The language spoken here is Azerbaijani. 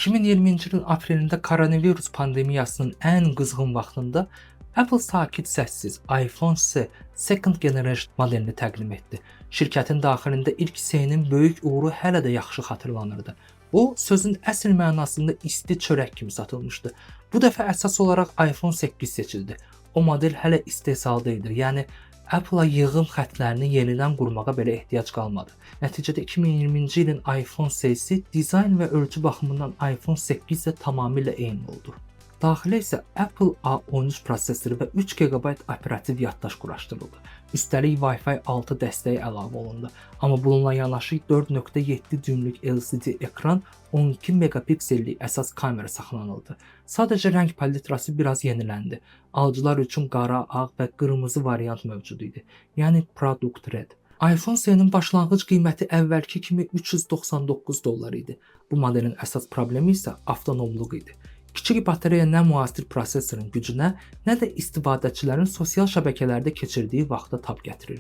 2020-ci ilin aprelində koronavirus pandemiyasının ən qızğın vaxtında Apple sakit səssiz iPhone SE Second Generation modelini təqdim etdi. Şirkətin daxilində ilk SE-nin böyük uğuru hələ də yaxşı xatırlanırdı. O, sözün əsl mənasında isti çörək kimi satılmışdı. Bu dəfə əsas olaraq iPhone 8 seçildi. O model hələ istehsalda idi, yəni Apple-a yığım xəttlərini yenidən qurmağa belə ehtiyac qalmadı. Nəticədə 2020-ci ilin iPhone SE-si dizayn və ölçü baxımından iPhone 8 ilə tamamilə eyni oldu. Daxilə isə Apple A13 prosesoru və 3 GB operativ yaddaş quraşdırıldı. Üstəlik Wi-Fi 6 dəstəyi əlavə olundu. Amma bununla yanaşı 4.7 düymlük LCD ekran, 12 megapiksellik əsas kamera saxlanıldı. Sadəcə rəng palitrası biraz yeniləndi. Alıcılar üçün qara, ağ və qırmızı variant mövcud idi. Yəni Product Red. iPhone SE-nin başlanğıc qiyməti əvvəlki kimi $399 idi. Bu modelin əsas problemi isə avtonomluq idi. Kiçik batareya nə müasir prosesorun gücünə, nə də istifadəçilərin sosial şəbəkələrdə keçirdiyi vaxta tab gətirirdi.